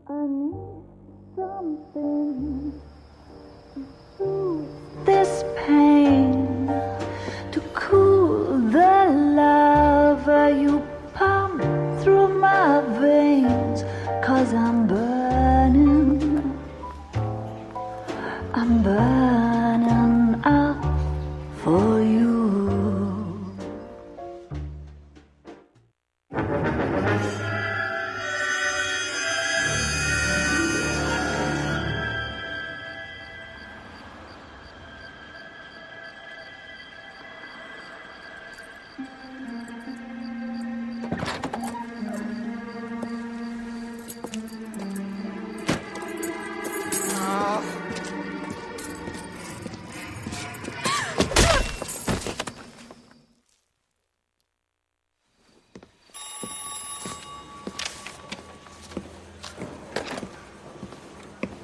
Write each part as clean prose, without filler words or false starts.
I need something to soothe this pain, to cool the lava you pump through my veins, 'cause I'm burning up for you.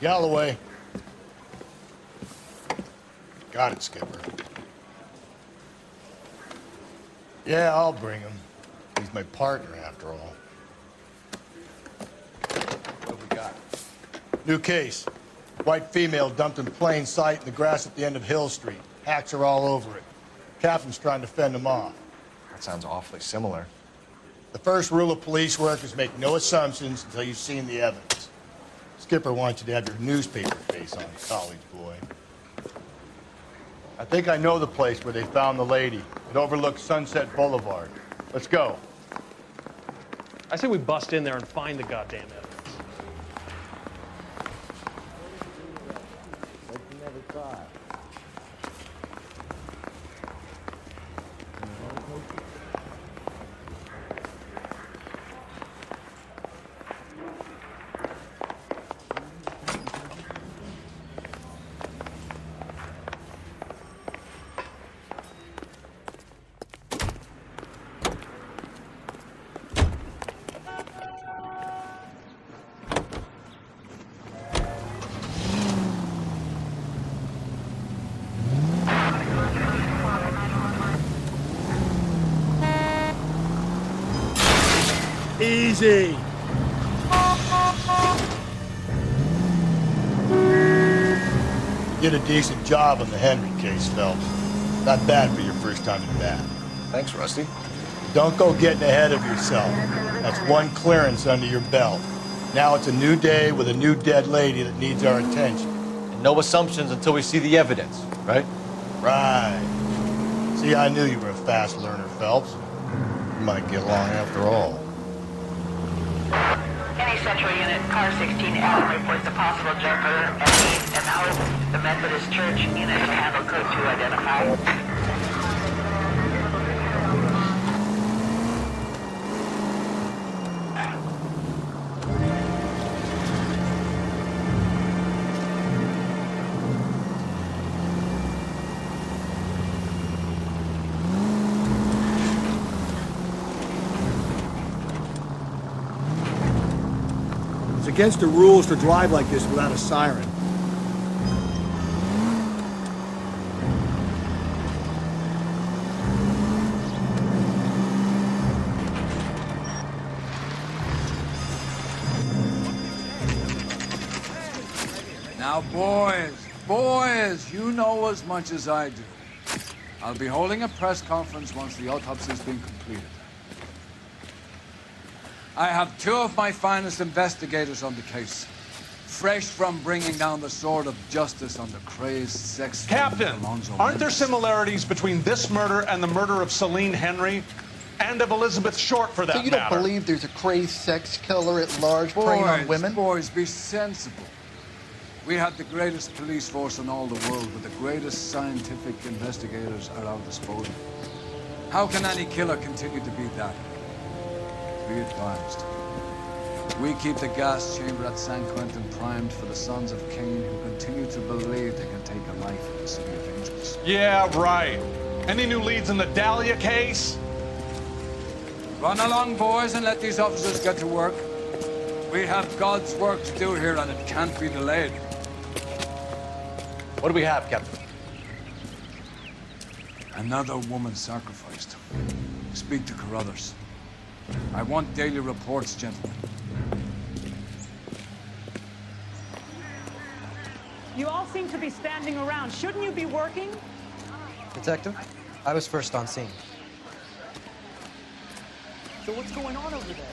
Galloway. Got it, Skipper. Yeah, I'll bring him. He's my partner, after all. What we got? New case. White female dumped in plain sight in the grass at the end of Hill Street. Hacks are all over it. Captain's trying to fend him off. That sounds awfully similar. The first rule of police work is make no assumptions until you've seen the evidence. Skipper wants you to have your newspaper face on, college boy. I think I know the place where they found the lady. It overlooks Sunset Boulevard. Let's go. I say we bust in there and find the goddamn evidence. Easy. Did a decent job on the Henry case, Phelps. Not bad for your first time in bat. Thanks, Rusty. Don't go getting ahead of yourself. That's one clearance under your belt. Now it's a new day with a new dead lady that needs our attention. And no assumptions until we see the evidence, right? Right. See, I knew you were a fast learner, Phelps. You might get along after all. Any Central Unit, Car 16L reports a possible jumper and needs and hopes the Methodist Church unit to handle code 2 identified. It's against the rules to drive like this without a siren. Now, boys, you know as much as I do. I'll be holding a press conference once the autopsy's been completed. I have two of my finest investigators on the case, fresh from bringing down the sword of justice on the crazed sex... Captain, aren't there similarities between this murder and the murder of Celine Henry? And of Elizabeth Short, for that matter? So you don't believe there's a crazed sex killer at large preying on women? Boys, be sensible. We have the greatest police force in all the world, with the greatest scientific investigators at our disposal. How can any killer continue to beat that? Be advised. We keep the gas chamber at San Quentin primed for the sons of Cain who continue to believe they can take a life in the city of angels. Yeah, right. Any new leads in the Dahlia case? Run along, boys, and let these officers get to work. We have God's work to do here, and it can't be delayed. What do we have, Captain? Another woman sacrificed. Speak to Carruthers. I want daily reports, gentlemen. You all seem to be standing around. Shouldn't you be working? Detective, I was first on scene. So what's going on over there?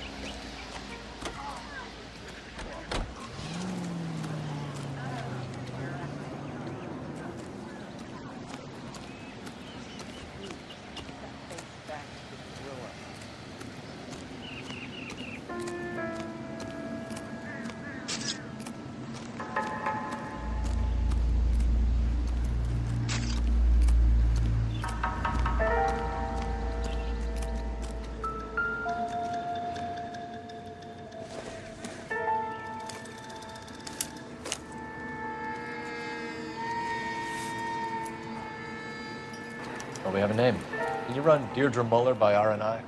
Well, we have a name. Can you run Deirdre Muller by R&I?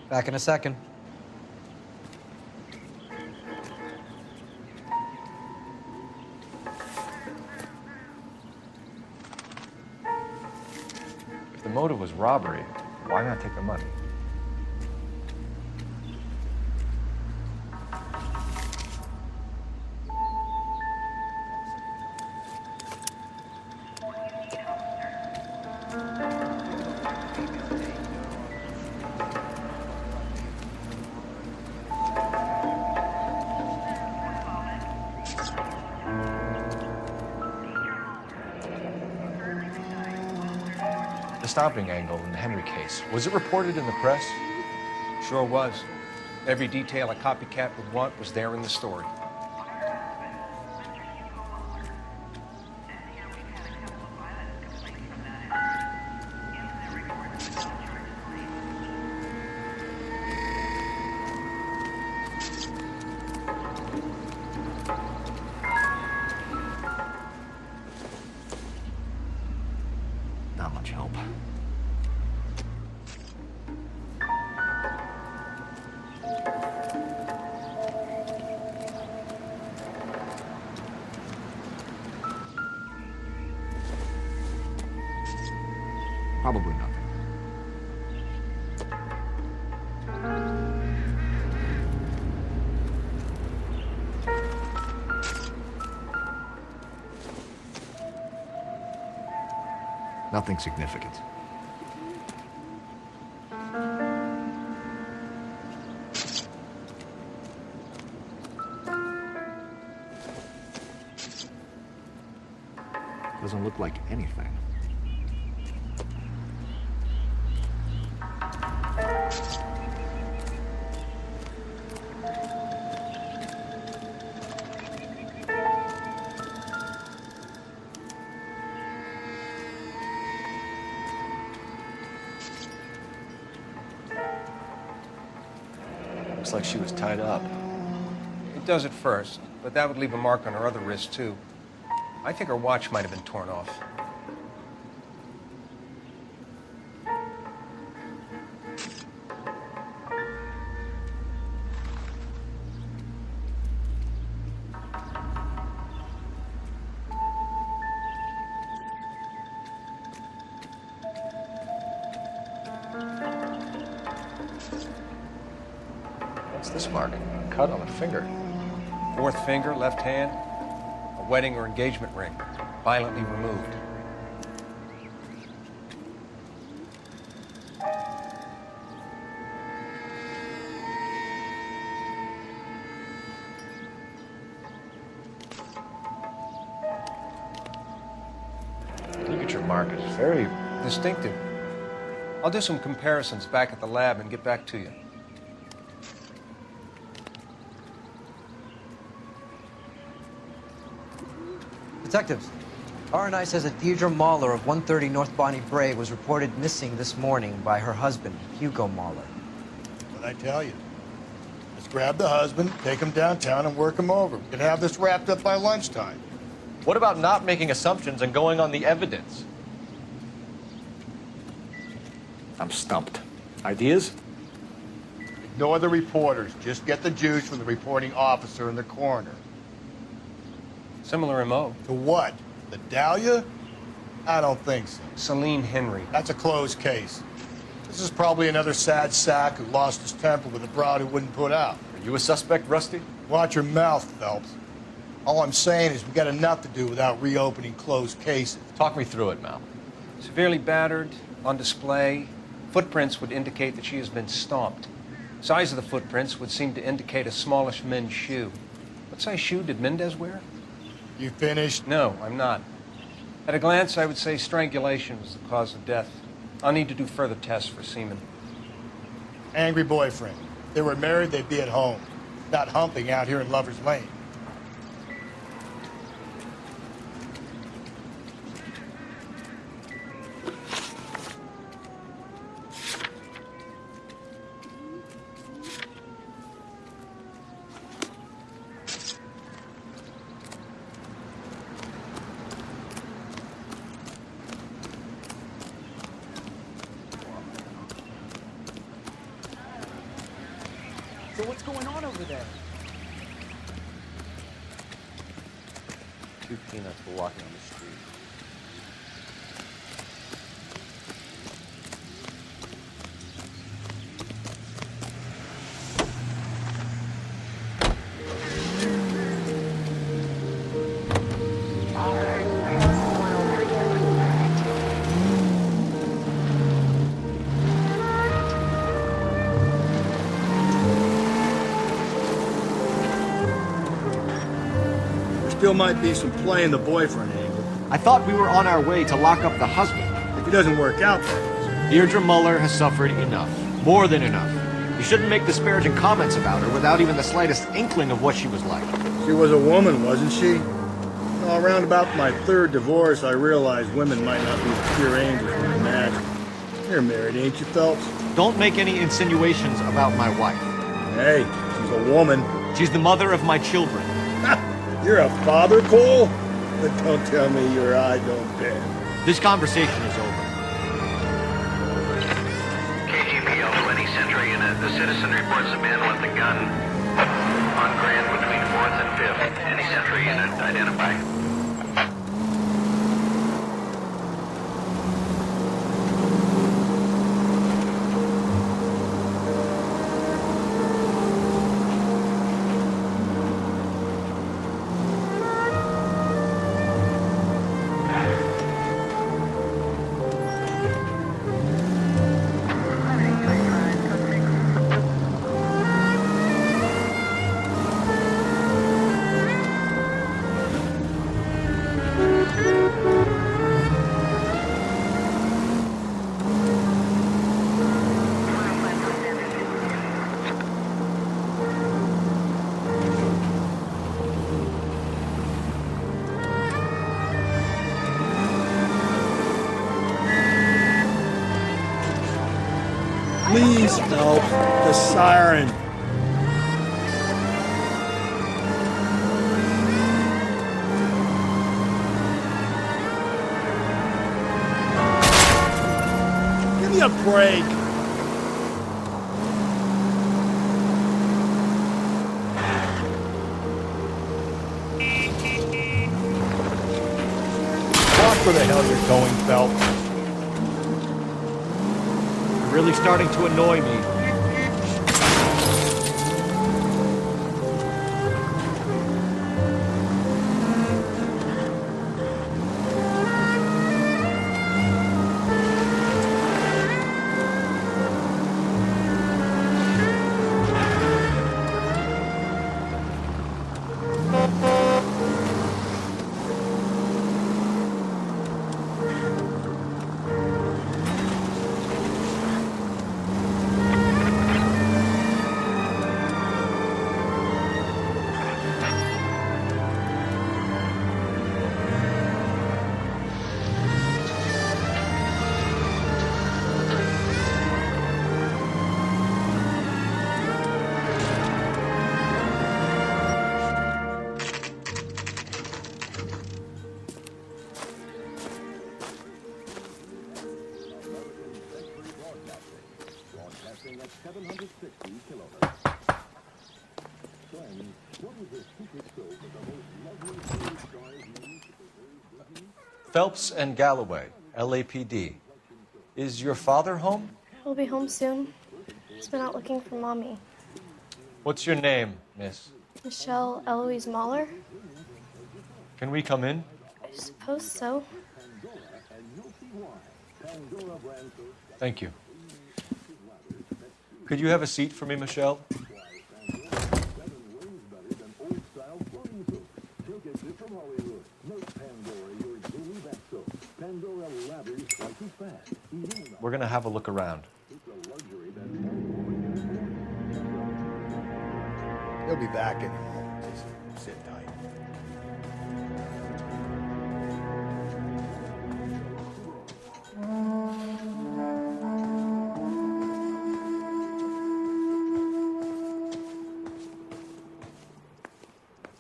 Back in a second. If the motive was robbery, why not take the money? The stomping angle in the Henry case, was it reported in the press? Sure was. Every detail a copycat would want was there in the story. Not much help. Probably nothing. Nothing significant. Doesn't look like anything. Looks like she was tied up. It does at first, but that would leave a mark on her other wrist, too. I think her watch might have been torn off. What's this mark? A cut on the finger. Fourth finger, left hand. A wedding or engagement ring. Violently removed. Look at your mark. It's very distinctive. I'll do some comparisons back at the lab and get back to you. Detectives, R&I says that Deirdre Muller of 130 North Bonnie Bray was reported missing this morning by her husband, Hugo Muller. What'd I tell you? Let's grab the husband, take him downtown, and work him over. We can have this wrapped up by lunchtime. What about not making assumptions and going on the evidence? I'm stumped. Ideas? Ignore the reporters. Just get the juice from the reporting officer in the coroner. Similar MO. To what? The Dahlia? I don't think so. Celine Henry. That's a closed case. This is probably another sad sack who lost his temper with a broad who wouldn't put out. Are you a suspect, Rusty? Watch your mouth, Phelps. All I'm saying is we got enough to do without reopening closed cases. Talk me through it, Mal. Severely battered, on display. Footprints would indicate that she has been stomped. Size of the footprints would seem to indicate a smallish men's shoe. What size shoe did Mendez wear? You finished? No, I'm not. At a glance, I would say strangulation was the cause of death. I'll need to do further tests for semen. Angry boyfriend. If they were married, they'd be at home. Not humping out here in Lover's Lane. So what's going on over there? 2 peanuts were walking on the street. Still might be some playing the boyfriend angle. I thought we were on our way to lock up the husband. If he doesn't work out, that is. Deirdre Muller has suffered enough. More than enough. You shouldn't make disparaging comments about her without even the slightest inkling of what she was like. She was a woman, wasn't she? Well, around about my 3rd divorce, I realized women might not be the pure angels we imagine. You're married, ain't you, Phelps? Don't make any insinuations about my wife. Hey, she's a woman. She's the mother of my children. You're a father, Cole? But don't tell me your eye don't bend. This conversation is over. KGPL 20 Central Unit. The citizen reports a man with a gun on Grand between 4th and 5th. Any Central Unit identify? Please help the siren. Give me a break. Watch where the hell you're going, Phelps. Really starting to annoy me. Phelps and Galloway, LAPD. Is your father home? He'll be home soon. He's been out looking for Mommy. What's your name, miss? Michelle Eloise Mahler. Can we come in? I suppose so. Thank you. Could you have a seat for me, Michelle? We're going to have a look around. He'll be back in a minute. Just sit tight.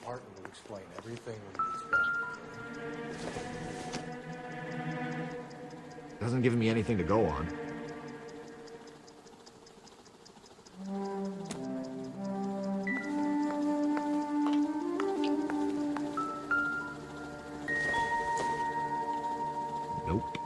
Martin will explain everything we discussed. Doesn't give me anything to go on. Nope.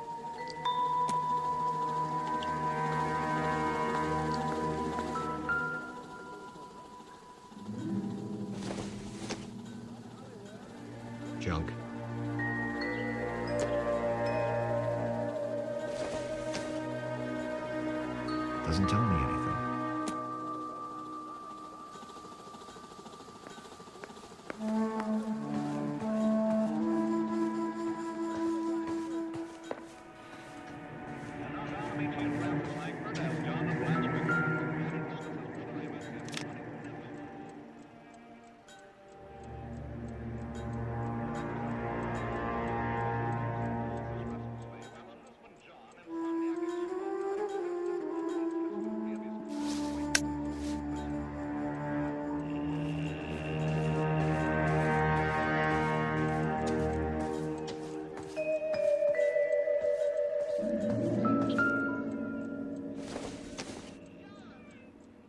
Junk. Doesn't tell me anything.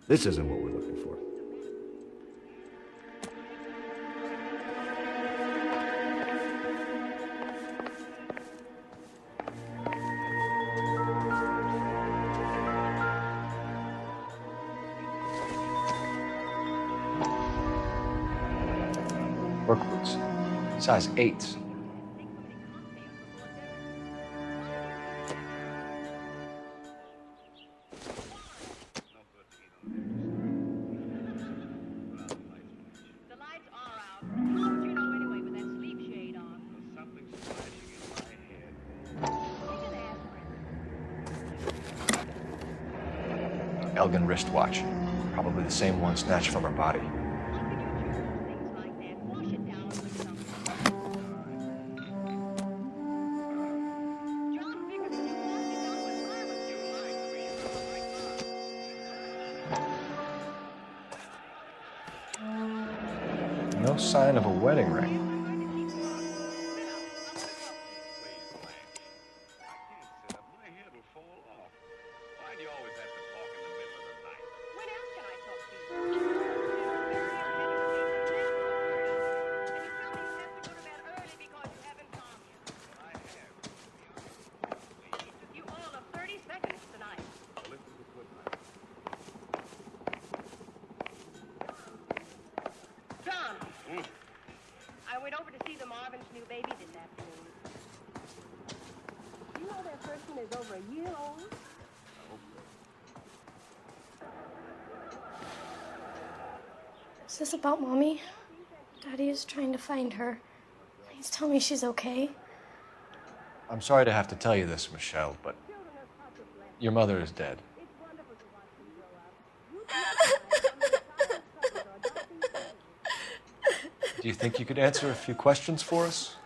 This isn't what we're looking for. Work boots. Size 8s. Elgin wristwatch. Probably the same one snatched from her body. No sign of a wedding ring. I went over to see the Marvin's new baby this afternoon. You know their first one is over a year old? Is this about Mommy? Daddy is trying to find her. Please tell me she's okay. I'm sorry to have to tell you this, Michelle, but your mother is dead. Do you think you could answer a few questions for us?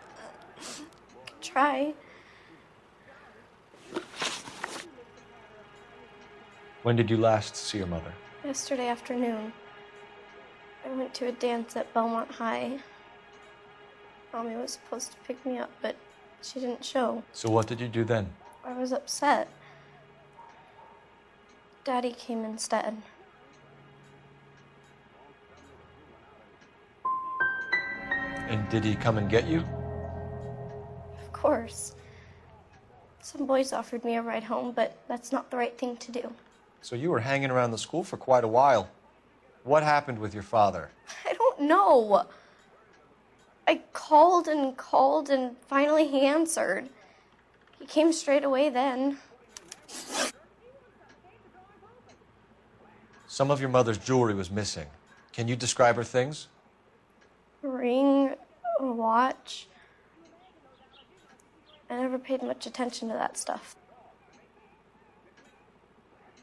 Try. When did you last see your mother? Yesterday afternoon. I went to a dance at Belmont High. Mommy was supposed to pick me up, but she didn't show. So what did you do then? I was upset. Daddy came instead. And did he come and get you? Of course. Some boys offered me a ride home, but that's not the right thing to do. So you were hanging around the school for quite a while. What happened with your father? I don't know. I called and called, and finally he answered. He came straight away then. Some of your mother's jewelry was missing. Can you describe her things? A ring, a watch. I never paid much attention to that stuff.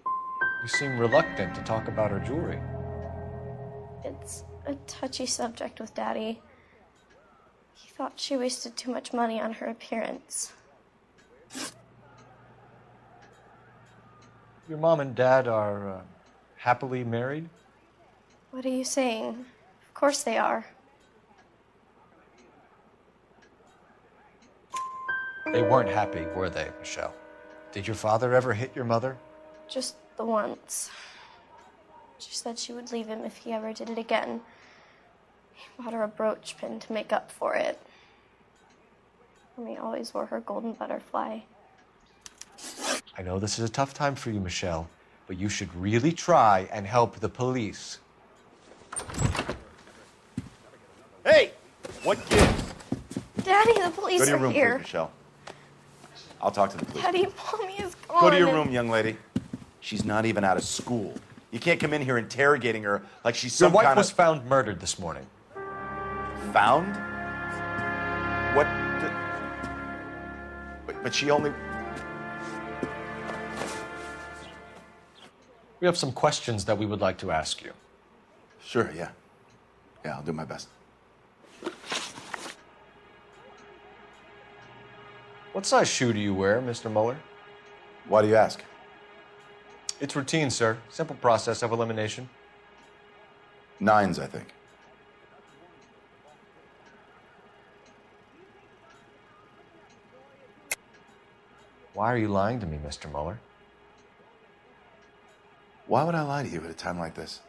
You seem reluctant to talk about her jewelry. It's a touchy subject with Daddy. He thought she wasted too much money on her appearance. Your mom and dad are happily married? What are you saying? Of course they are. They weren't happy, were they, Michelle? Did your father ever hit your mother? Just the once. She said she would leave him if he ever did it again. He bought her a brooch pin to make up for it. Mommy always wore her golden butterfly. I know this is a tough time for you, Michelle, but you should really try and help the police. Hey! What gives? Daddy, the police Go to your are room, here. please, Michelle. I'll talk to the police. Daddy, Mommy is gone. Go to your room, young lady. She's not even out of school. You can't come in here interrogating her like she's Your some wife kind was of... found murdered this morning. Found? What the... But she only... We have some questions that we would like to ask you. Sure, yeah. Yeah, I'll do my best. What size shoe do you wear, Mr. Mueller? Why do you ask? It's routine, sir. Simple process of elimination. 9s, I think. Why are you lying to me, Mr. Mueller? Why would I lie to you at a time like this?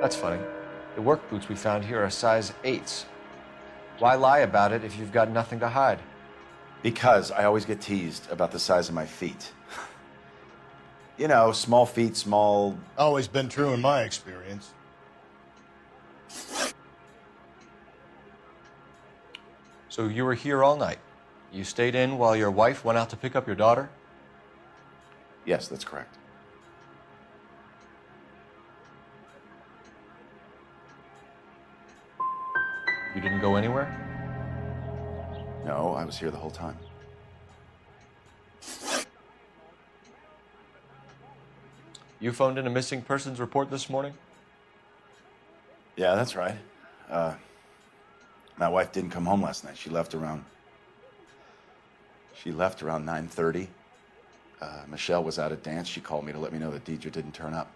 That's funny. The work boots we found here are size 8s. Why lie about it if you've got nothing to hide? Because I always get teased about the size of my feet. You know, small feet, small... Always been true in my experience. So you were here all night. You stayed in while your wife went out to pick up your daughter? Yes, that's correct. You didn't go anywhere? No, I was here the whole time. You phoned in a missing persons report this morning? Yeah, that's right. My wife didn't come home last night. She left around 9:30. Michelle was out at dance. She called me to let me know that Deidre didn't turn up.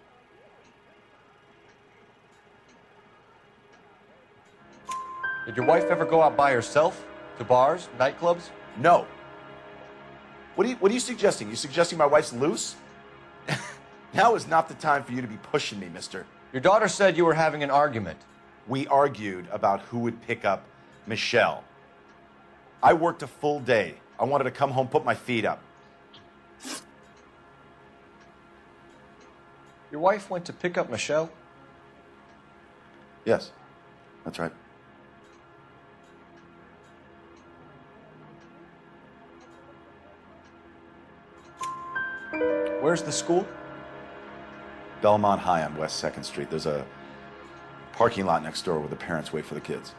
Did your wife ever go out by herself? To bars, nightclubs? No. What are you suggesting? You suggesting my wife's loose? Now is not the time for you to be pushing me, mister. Your daughter said you were having an argument. We argued about who would pick up Michelle. I worked a full day. I wanted to come home, put my feet up. Your wife went to pick up Michelle? Yes, that's right. Where's the school? Belmont High on West 2nd Street. There's a parking lot next door where the parents wait for the kids.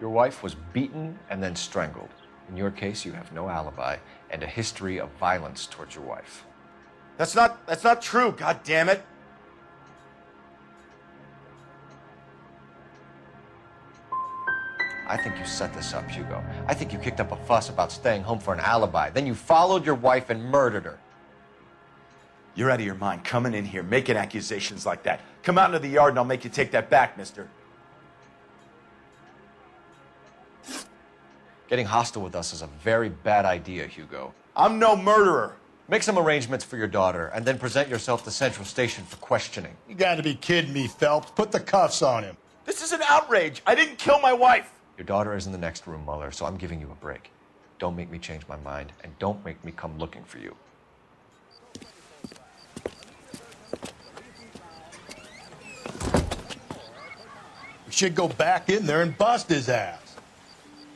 Your wife was beaten and then strangled. In your case, you have no alibi and a history of violence towards your wife. That's not true, God damn it. I think you set this up, Hugo. I think you kicked up a fuss about staying home for an alibi. Then you followed your wife and murdered her. You're out of your mind coming in here making accusations like that. Come out into the yard and I'll make you take that back, mister. Getting hostile with us is a very bad idea, Hugo. I'm no murderer. Make some arrangements for your daughter and then present yourself to Central Station for questioning. You gotta be kidding me, Phelps. Put the cuffs on him. This is an outrage. I didn't kill my wife. Your daughter is in the next room, Mueller, so I'm giving you a break. Don't make me change my mind, and don't make me come looking for you. We should go back in there and bust his ass.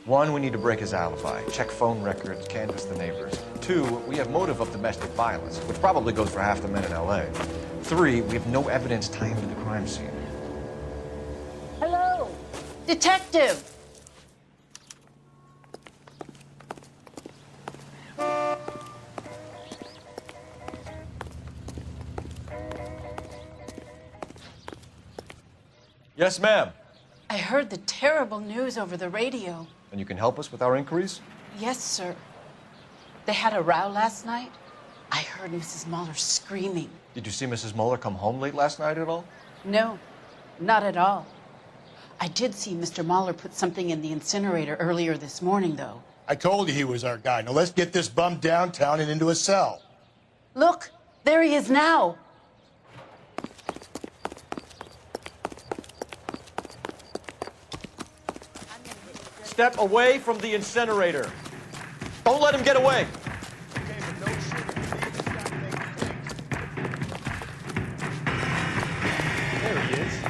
1, we need to break his alibi, check phone records, canvass the neighbors. 2, we have motive of domestic violence, which probably goes for half the men in L.A. 3, we have no evidence tying him to the crime scene. Hello? Detective! Yes, ma'am. I heard the terrible news over the radio. And you can help us with our inquiries? Yes, sir. They had a row last night. I heard Mrs. Mueller screaming. Did you see Mrs. Mueller come home late last night at all? No, not at all. I did see Mr. Mueller put something in the incinerator earlier this morning, though. I told you he was our guy. Now let's get this bum downtown and into a cell. Look, there he is now. Step away from the incinerator. Don't let him get away. There he is.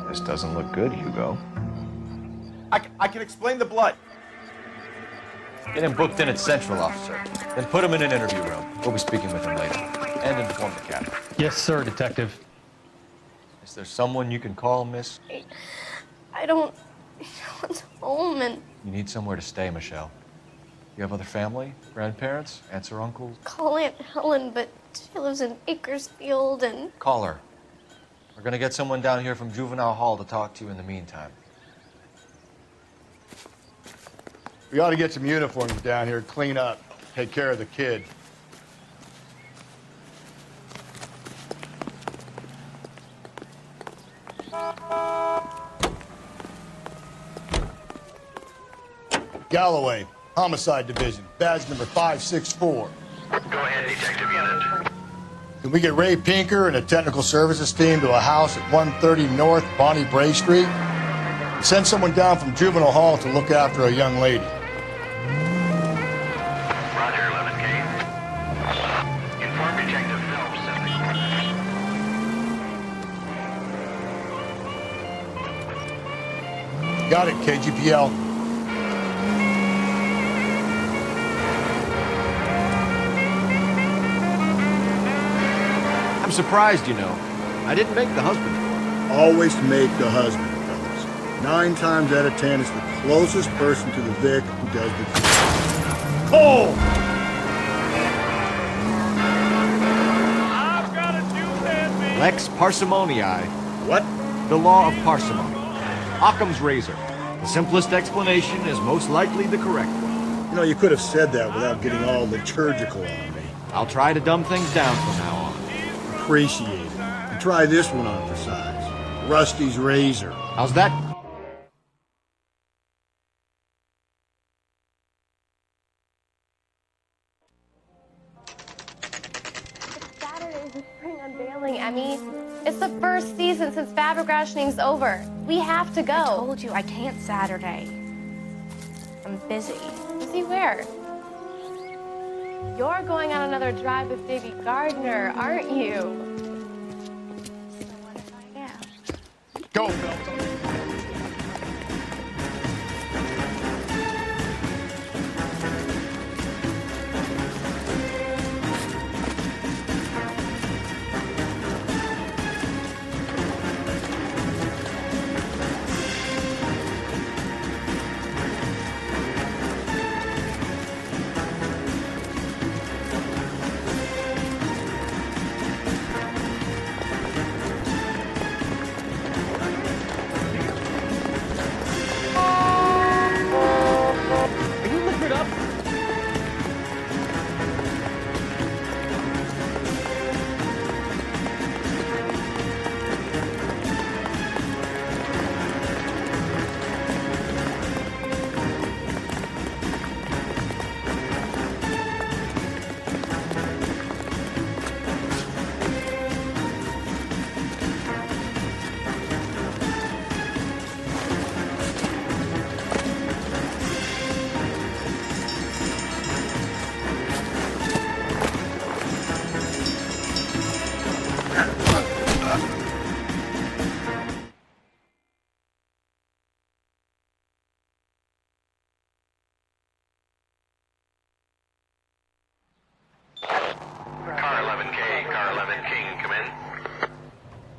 This doesn't look good, Hugo. I can explain the blood. Get him booked in at Central, officer. Then put him in an interview room. We'll be speaking with him later. And inform the captain. Yes, sir, Detective. Is there someone you can call, miss? I don't want home and You need somewhere to stay, Michelle. You have other family? Grandparents? Aunts or uncles? call Aunt Helen, but she lives in Bakersfield and Call her. We're gonna get someone down here from Juvenile Hall to talk to you in the meantime. We ought to get some uniforms down here, clean up, take care of the kid. Galloway, Homicide Division, badge number 564. Go ahead, Detective Unit. Can we get Ray Pinker and a technical services team to a house at 130 North Bonnie Bray Street? Send someone down from Juvenile Hall to look after a young lady. Roger, 11K. Inform Detective Phelps that Got it, KGPL. I'm surprised, you know. I didn't make the husband. Always make the husband, fellas. 9 times out of 10, it's the closest person to the Vic who does the deed. Oh! I've got a Jew Lex parsimoniae. What? The law of parsimony. Occam's razor. The simplest explanation is most likely the correct one. You know, you could have said that without getting all liturgical on me. I'll try to dumb things down from now on. Appreciate it. And try this one on for size. Rusty's razor. How's that? Saturday's the spring unveiling, Emmy. It's the first season since fabric rationing's over. We have to go. I told you I can't Saturday. I'm busy. Busy where? You're going on another drive with Davy Gardner, aren't you? So what if I am? Go, Phelps.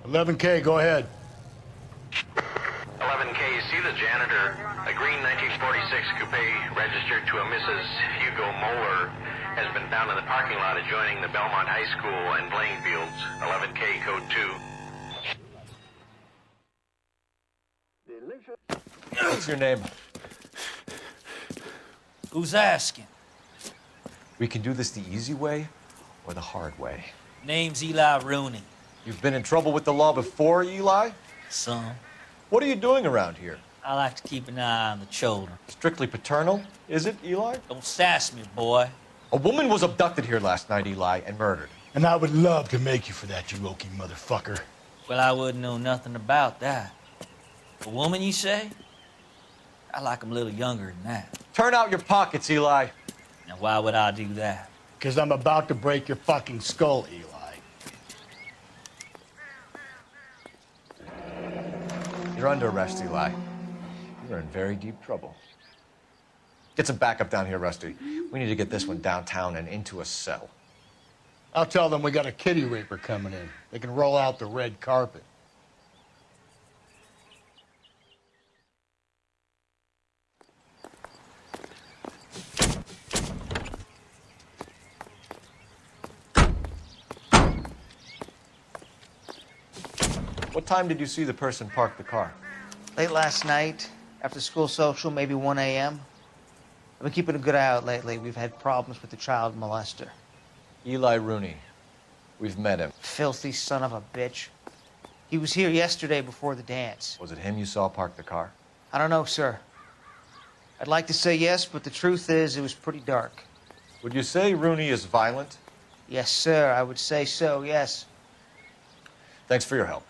11K, go ahead. 11K, you see the janitor, a green 1946 coupe registered to a Mrs. Hugo Moeller, has been found in the parking lot adjoining the Belmont High School and playing fields. 11K, code 2. What's your name? Who's asking? We can do this the easy way or the hard way. Name's Eli Rooney. You've been in trouble with the law before, Eli? Some. What are you doing around here? I like to keep an eye on the children. Strictly paternal, is it, Eli? Don't sass me, boy. A woman was abducted here last night, Eli, and murdered. And I would love to make you for that, you Okie motherfucker. Well, I wouldn't know nothing about that. A woman, you say? I like 'em a little younger than that. Turn out your pockets, Eli. Now, why would I do that? Because I'm about to break your fucking skull, Eli. You're under arrest, Eli. You're in very deep trouble. Get some backup down here, Rusty. We need to get this one downtown and into a cell. I'll tell them we got a kitty raper coming in. They can roll out the red carpet. What time did you see the person park the car? Late last night, after school social, maybe 1 a.m. I've been keeping a good eye out lately. We've had problems with the child molester. Eli Rooney. We've met him. Filthy son of a bitch. He was here yesterday before the dance. Was it him you saw park the car? I don't know, sir. I'd like to say yes, but the truth is it was pretty dark. Would you say Rooney is violent? Yes, sir. I would say so, yes. Thanks for your help.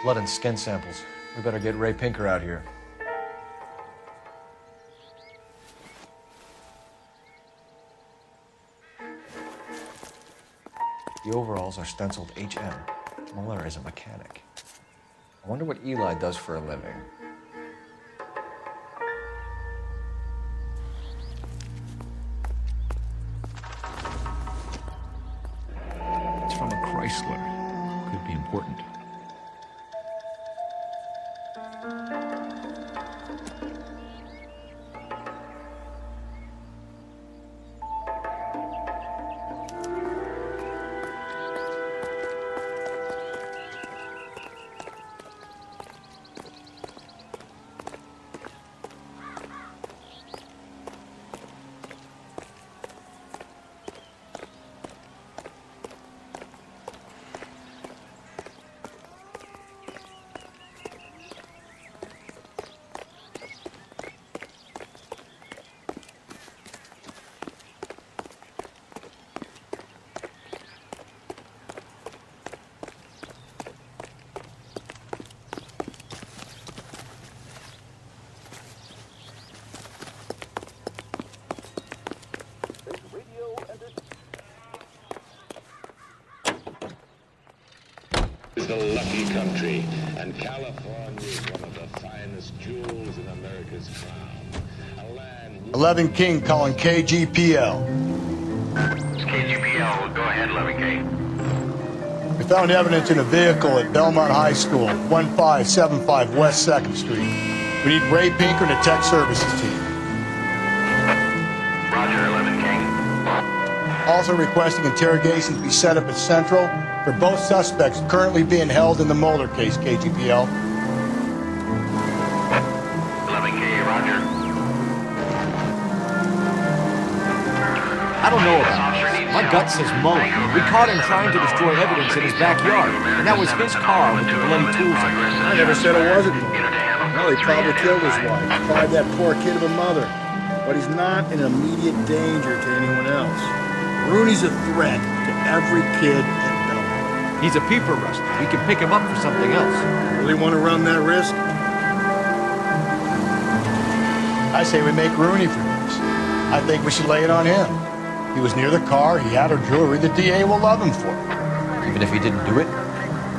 Blood and skin samples. We better get Ray Pinker out here. The overalls are stenciled HM. Muller is a mechanic. I wonder what Eli does for a living. It's from a Chrysler. Could be important. The lucky country, and California is one of the finest jewels in America's crown. A land... 11 King calling KGPL. It's KGPL. Go ahead, 11K. We found evidence in a vehicle at Belmont High School, 1575 West 2nd Street. We need Ray Pinker and a tech services team. Roger, 11 King. Also requesting interrogations be set up at Central for both suspects currently being held in the Moeller case, KGPL. 11K, Roger. I I don't know about this. My gut says Muller. We caught him trying to destroy evidence in his backyard, and that was his car with the bloody tools in it. I never said it wasn't Muller. Well, he probably killed his wife, deprived that poor kid of a mother. But he's not in immediate danger to anyone else. Rooney's a threat to every kid at Belmont. He's a peeper, Rusty. We can pick him up for something else. Really want to run that risk? I say we make Rooney for this. I think we should lay it on him. He was near the car, he had her jewelry, the DA will love him for it. Even if he didn't do it?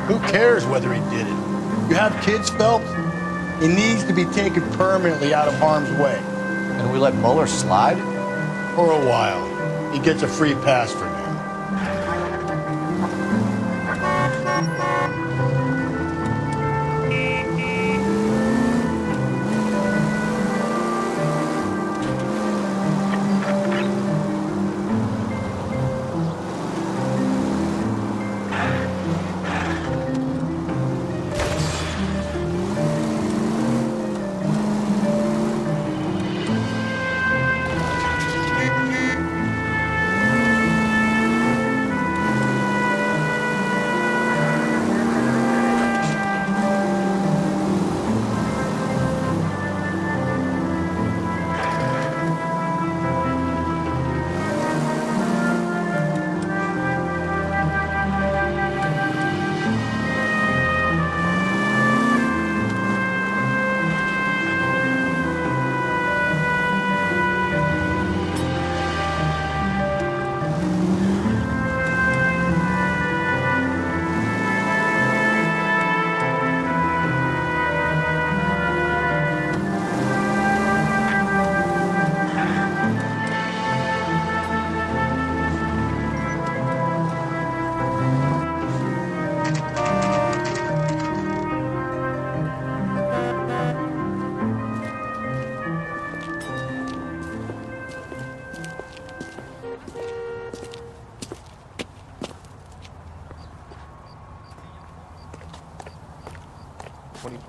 Who cares whether he did it? You have kids, Phelps? He needs to be taken permanently out of harm's way. And we let Muller slide? For a while. He gets a free pass for now.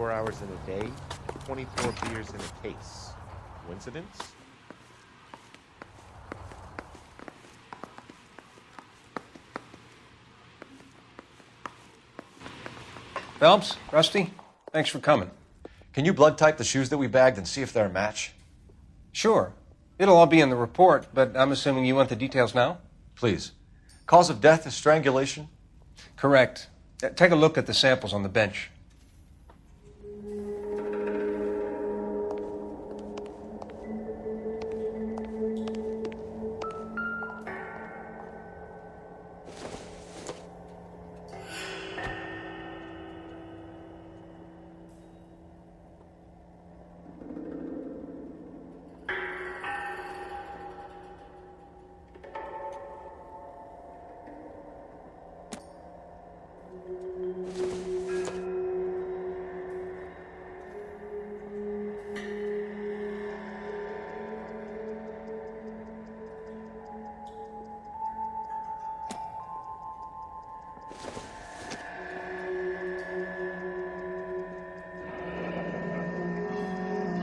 Hours in a day, 24 beers in a case. Coincidence? Phelps, Rusty, thanks for coming. Can you blood type the shoes that we bagged and see if they're a match? Sure. It'll all be in the report, but I'm assuming you want the details now? Please. Cause of death is strangulation? Correct. Take a look at the samples on the bench.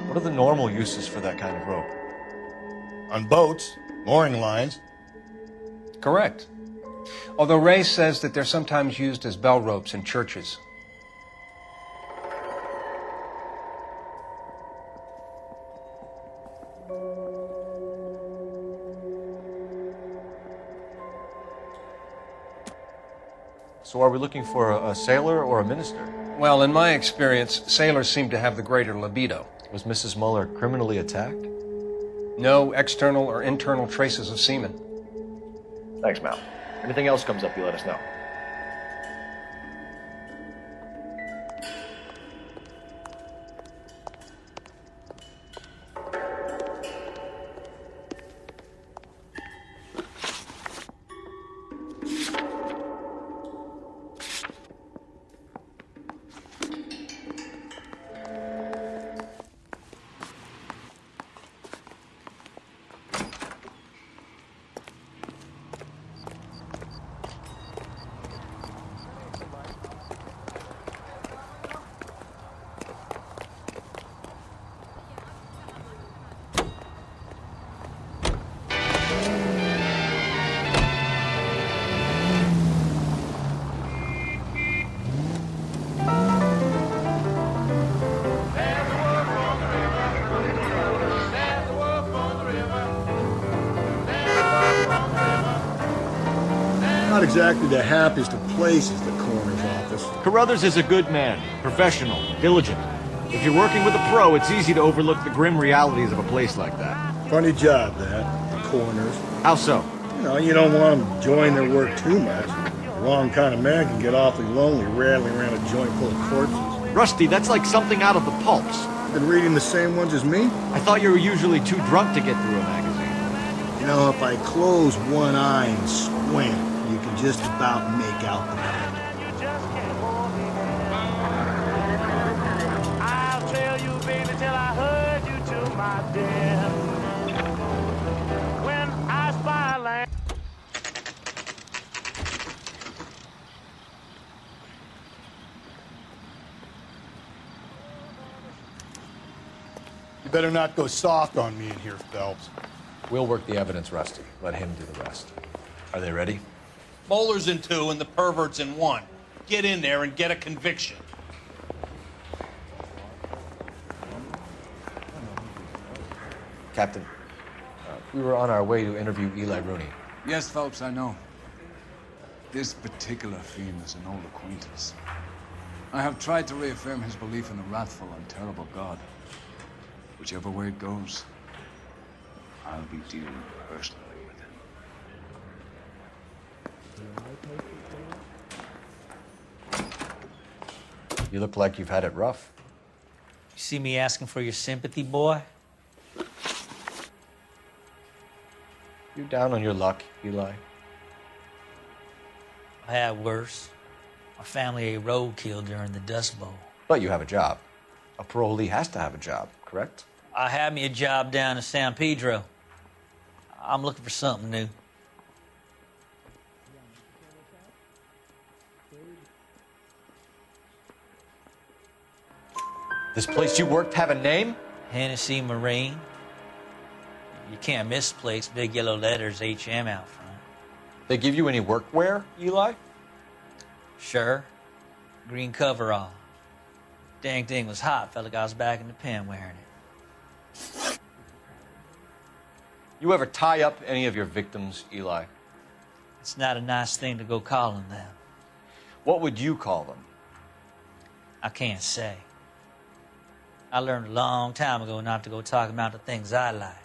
What are the normal uses for that kind of rope? On boats, mooring lines. Correct. Although Ray says that they're sometimes used as bell ropes in churches. So are we looking for a sailor or a minister? Well, in my experience, sailors seem to have the greater libido. Was Mrs. Muller criminally attacked? No external or internal traces of semen. Thanks, Mal. Anything else comes up, you let us know. not exactly the happiest of places, the coroner's office. Carruthers is a good man, professional, diligent. If you're working with a pro, it's easy to overlook the grim realities of a place like that. Funny job, that, the coroner's. How so? You know, you don't want them enjoying their work too much. The wrong kind of man can get awfully lonely rattling around a joint full of corpses. Rusty, that's like something out of the pulps. Been reading the same ones as me? I thought you were usually too drunk to get through a magazine. You know, if I close one eye and squint, you can just about make out the title. I'll tell you, baby, till I heard you to my death. When I spy land. You better not go soft on me in here, Phelps. We'll work the evidence, Rusty. Let him do the rest. Are they ready? Moeller's in 2 and the pervert's in 1. Get in there and get a conviction. Captain, we were on our way to interview Eli Rooney. Yes, Phelps, I know. This particular fiend is an old acquaintance. I have tried to reaffirm his belief in the wrathful and terrible God. Whichever way it goes, I'll be dealing personally with him. You look like you've had it rough. You see me asking for your sympathy, boy? You down on your luck, Eli? I had worse. My family ate roadkill during the Dust Bowl. But you have a job. A parolee has to have a job, correct? I had me a job down in San Pedro. I'm looking for something new. This place you worked have a name? Hennessy Marine. You can't miss the place. Big yellow letters, HM out front. They give you any workwear, Eli? Sure. Green coverall. Dang thing was hot. Felt like I was back in the pen wearing it. You ever tie up any of your victims, Eli? It's not a nice thing to go calling them. What would you call them? I can't say. I learned a long time ago not to go talking about the things I like.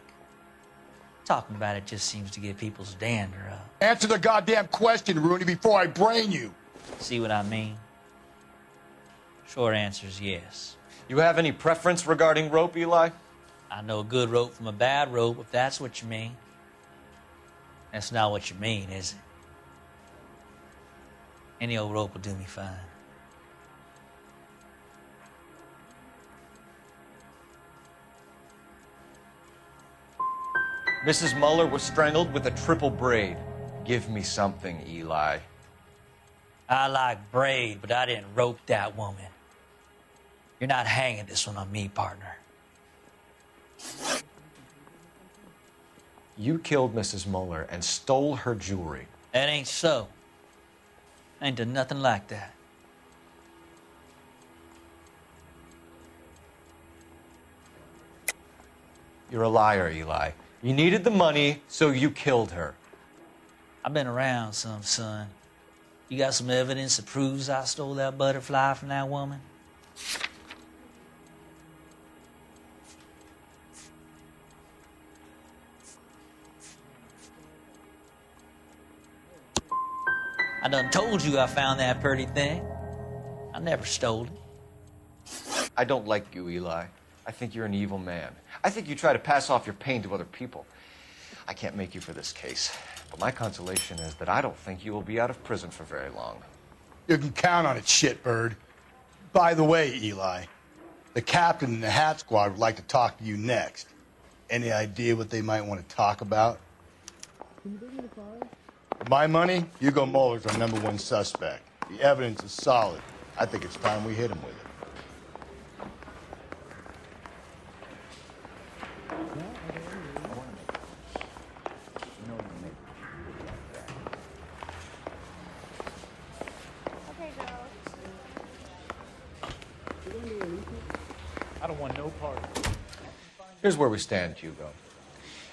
Talking about it just seems to get people's dander up. Answer the goddamn question, Rooney, before I brain you. See what I mean? Short answer is yes. You have any preference regarding rope, Eli? I know a good rope from a bad rope, if that's what you mean. That's not what you mean, is it? Any old rope will do me fine. Mrs. Mueller was strangled with a triple braid. Give me something, Eli. I like braid, but I didn't rope that woman. You're not hanging this one on me, partner. You killed Mrs. Mueller and stole her jewelry. That ain't so. I ain't done nothing like that. You're a liar, Eli. You needed the money, so you killed her. I've been around some, son. You got some evidence that proves I stole that butterfly from that woman? I done told you I found that pretty thing. I never stole it. I don't like you, Eli. I think you're an evil man. I think you try to pass off your pain to other people. I can't make you for this case, but my consolation is that I don't think you will be out of prison for very long. You can count on it, shitbird. By the way, Eli, the captain and the Hat Squad would like to talk to you next. Any idea what they might want to talk about? For my money, Hugo Moeller's our #1 suspect. The evidence is solid. I think it's time we hit him with it. I don't want no part. Here's where we stand, Hugo.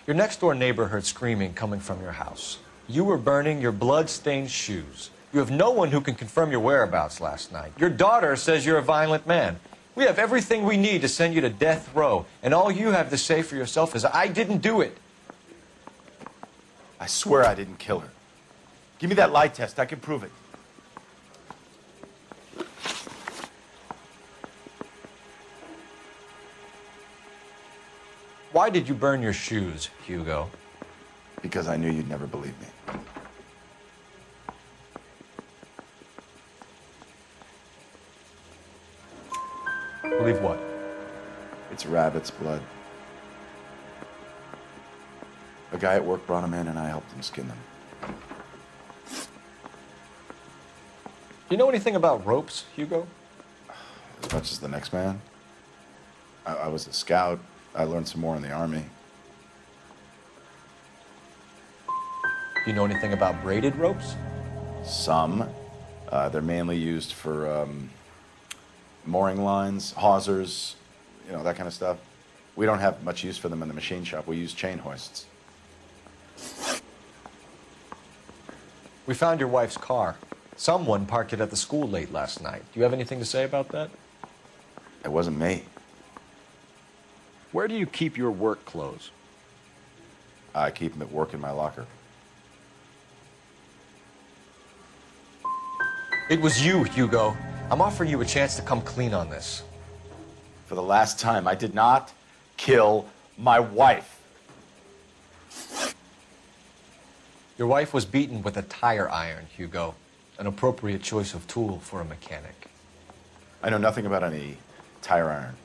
Your next-door neighbor heard screaming coming from your house. You were burning your blood-stained shoes. You have no one who can confirm your whereabouts last night. Your daughter says you're a violent man. We have everything we need to send you to death row, and all you have to say for yourself is, I didn't do it. I swear I didn't kill her. Give me that lie test. I can prove it. Why did you burn your shoes, Hugo? Because I knew you'd never believe me. Believe what? It's rabbit's blood. A guy at work brought him in and I helped him skin them. Do you know anything about ropes, Hugo? As much as the next man. I was a scout. I learned some more in the Army. Do you know anything about braided ropes? Some. They're mainly used for mooring lines, hawsers, you know, that kind of stuff. We don't have much use for them in the machine shop. We use chain hoists. We found your wife's car. Someone parked it at the school late last night. Do you have anything to say about that? It wasn't me. Where do you keep your work clothes? I keep them at work in my locker. It was you, Hugo. I'm offering you a chance to come clean on this. For the last time, I did not kill my wife. Your wife was beaten with a tire iron, Hugo. An appropriate choice of tool for a mechanic. I know nothing about any tire iron.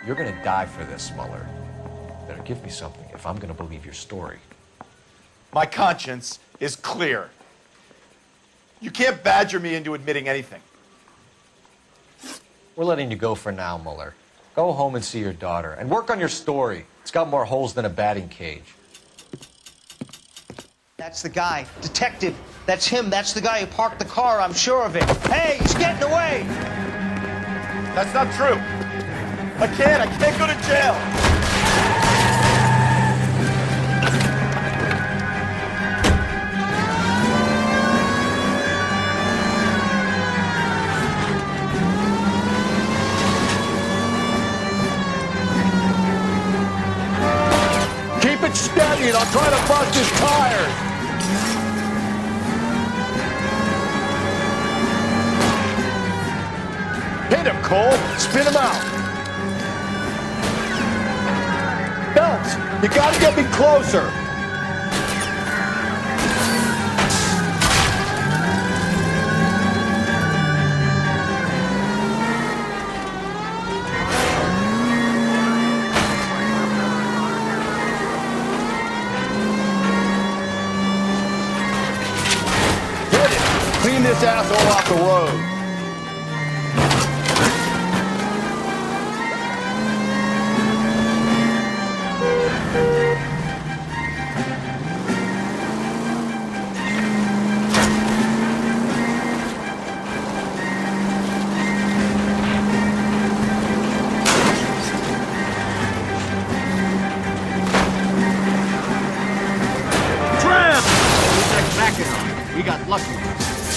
You're gonna die for this, Mueller. Better give me something if I'm gonna believe your story. My conscience is clear. You can't badger me into admitting anything. We're letting you go for now, Mueller. Go home and see your daughter, and work on your story. It's got more holes than a batting cage. That's the guy. Detective. That's him. That's the guy who parked the car. I'm sure of it. Hey, he's getting away! That's not true. I can't go to jail. Keep it steady and I'll try to bust his tires. Hit him, Cole. Spin him out. Phelps, you gotta get me closer. Hit it. Clean this asshole off the road. We got lucky.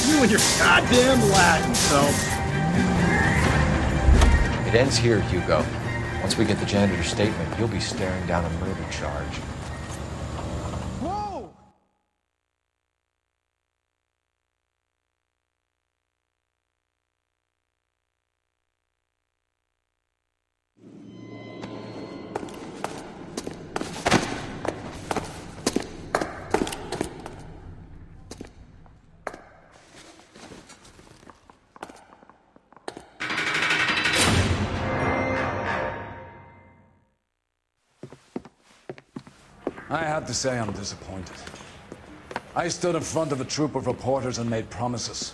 You and your goddamn Latin, Phelps. It ends here, Hugo. Once we get the janitor's statement, you'll be staring down a murder charge. Whoa! I have to say I'm disappointed. I stood in front of a troop of reporters and made promises.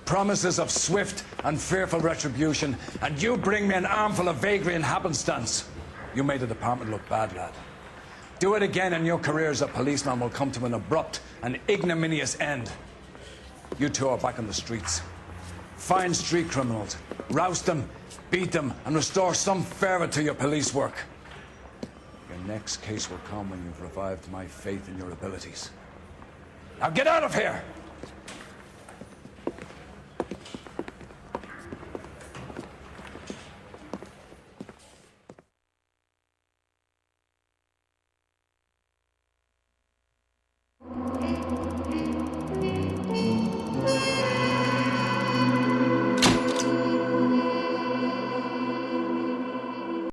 Promises of swift and fearful retribution, and you bring me an armful of vagary and happenstance. You made the department look bad, lad. Do it again and your career as a policeman will come to an abrupt and ignominious end. You two are back on the streets. Find street criminals, roust them, beat them, and restore some fervor to your police work. next case will come when you've revived my faith in your abilities. Now get out of here!